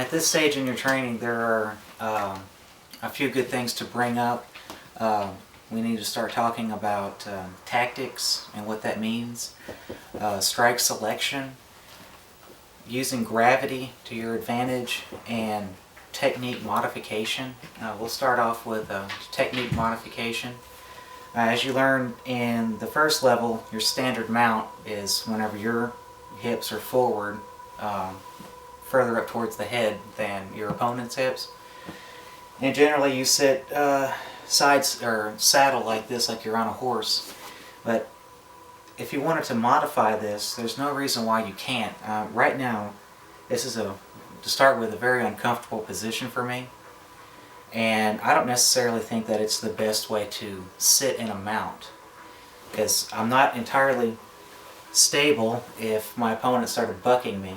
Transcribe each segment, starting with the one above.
At this stage in your training, there are a few good things to bring up. We need to start talking about tactics and what that means, strike selection, using gravity to your advantage, and technique modification. We'll start off with technique modification. As you learned in the first level, your standard mount is whenever your hips are forward, further up towards the head than your opponent's hips. And generally you sit sides or saddle like this, like you're on a horse. But if you wanted to modify this, there's no reason why you can't. Right now, this is to start with, a very uncomfortable position for me. And I don't necessarily think that it's the best way to sit in a mount, because I'm not entirely stable if my opponent started bucking me.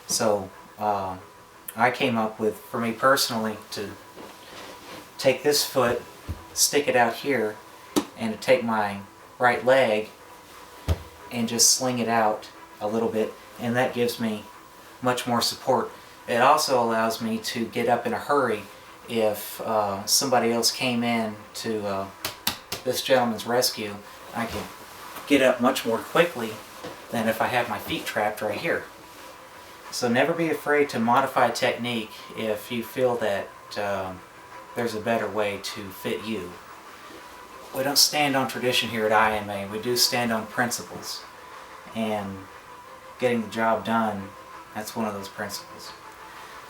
So I came up with, for me personally, to take this foot, stick it out here, and to take my right leg and just sling it out a little bit, and that gives me much more support. It also allows me to get up in a hurry if somebody else came in to this gentleman's rescue. I can get up much more quickly than if I have my feet trapped right here. So never be afraid to modify technique if you feel that there's a better way to fit you. We don't stand on tradition here at IMA, we do stand on principles. And getting the job done, that's one of those principles.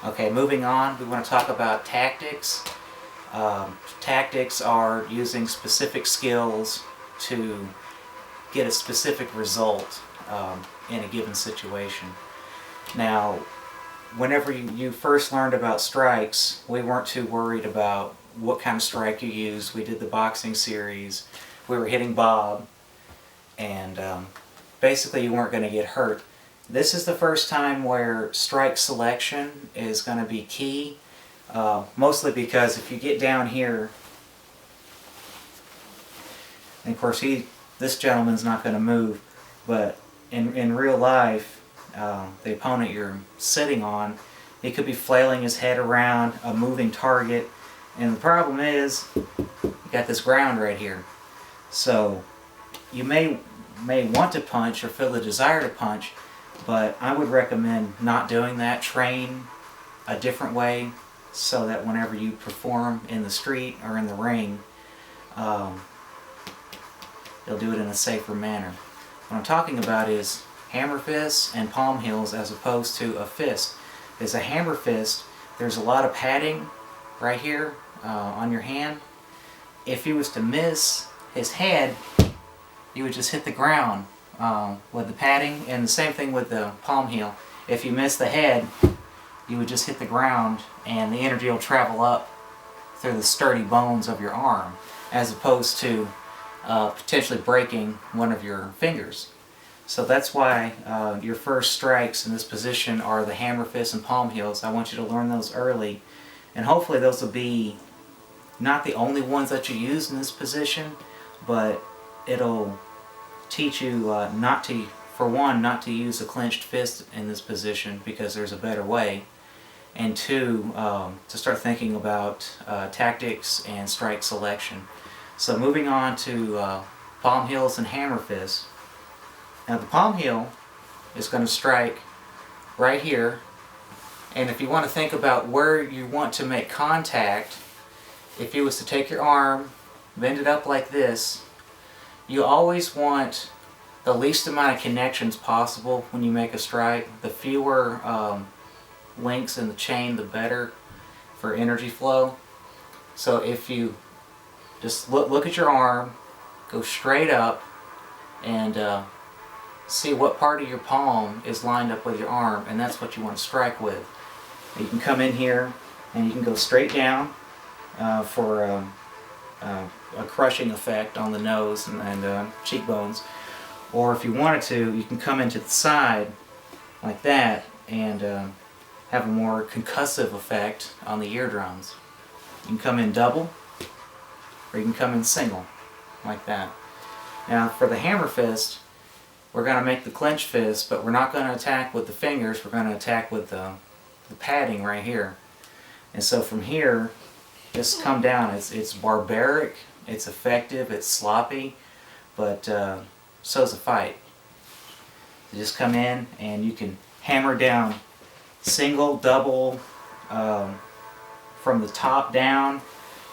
Okay, moving on, we want to talk about tactics. Tactics are using specific skills to get a specific result in a given situation. Now, whenever you first learned about strikes, we weren't too worried about what kind of strike you used. We did the boxing series, we were hitting Bob, and basically you weren't going to get hurt. This is the first time where strike selection is going to be key, mostly because if you get down here, and of course this gentleman's not going to move, but in real life, the opponent you're sitting on, he could be flailing his head around a moving target, and the problem is you got this ground right here. So you may want to punch or feel the desire to punch, but I would recommend not doing that. Train a different way so that whenever you perform in the street or in the ring, you'll do it in a safer manner. What I'm talking about is hammer fists and palm heels as opposed to a fist. As a hammer fist, there's a lot of padding right here on your hand. If he was to miss his head, you would just hit the ground with the padding, and the same thing with the palm heel. If you miss the head, you would just hit the ground and the energy will travel up through the sturdy bones of your arm, as opposed to potentially breaking one of your fingers. So that's why your first strikes in this position are the hammer fists and palm heels. I want you to learn those early, and hopefully those will be not the only ones that you use in this position, but it'll teach you not to use a clenched fist in this position, because there's a better way, and two, to start thinking about tactics and strike selection. So moving on to palm heels and hammer fists. Now the palm heel is going to strike right here, and if you want to think about where you want to make contact, if you was to take your arm, bend it up like this, you always want the least amount of connections possible when you make a strike. The fewer links in the chain, the better for energy flow. So if you just look at your arm, go straight up, and see what part of your palm is lined up with your arm, and that's what you want to strike with. You can come in here and you can go straight down for a crushing effect on the nose and cheekbones, or if you wanted to, you can come into the side like that and have a more concussive effect on the eardrums. You can come in double, or you can come in single like that. Now for the hammer fist, we're going to make the clench fist, but we're not going to attack with the fingers, we're going to attack with the the padding right here. And so from here, just come down. It's barbaric, it's effective, it's sloppy, but so's a fight. You just come in and you can hammer down single, double, from the top down.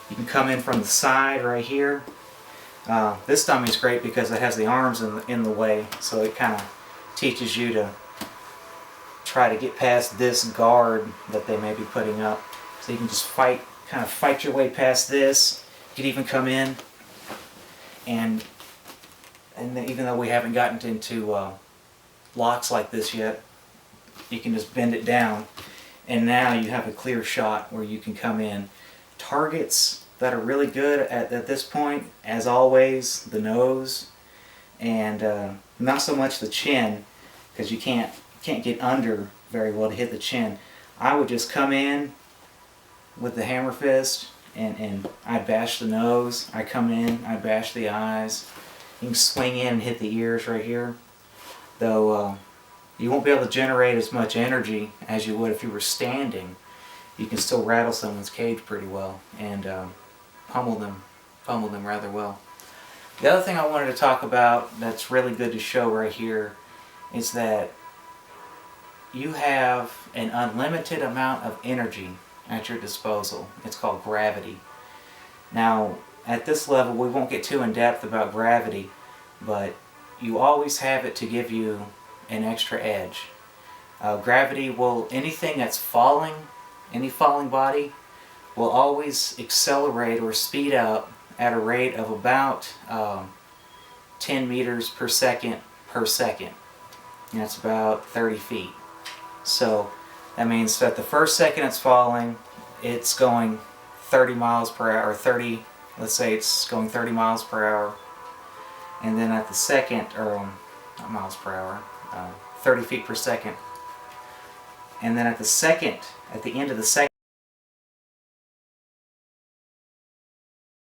You can come in from the side right here. This dummy's great because it has the arms in the way, so it kind of teaches you to try to get past this guard that they may be putting up. So you can just kind of fight your way past this. You can even come in and even though we haven't gotten into locks like this yet, you can just bend it down, and now you have a clear shot where you can come in. Targets that are really good at this point, as always, the nose, and not so much the chin, because you can't get under very well to hit the chin. I would just come in with the hammer fist and I bash the nose. I come in, I bash the eyes. You can swing in and hit the ears right here, though you won't be able to generate as much energy as you would if you were standing. You can still rattle someone's cage pretty well and pummel them rather well. The other thing I wanted to talk about that's really good to show right here is that you have an unlimited amount of energy at your disposal. It's called gravity. Now, at this level, we won't get too in depth about gravity, but you always have it to give you an extra edge. Gravity will, anything that's falling, any falling body, will always accelerate or speed up at a rate of about 10 meters per second per second. And that's about 30 feet. So that means that the first second it's falling, it's going 30 miles per hour, or let's say it's going 30 miles per hour. And then at the second, or not miles per hour, 30 feet per second. And then at the end of the second,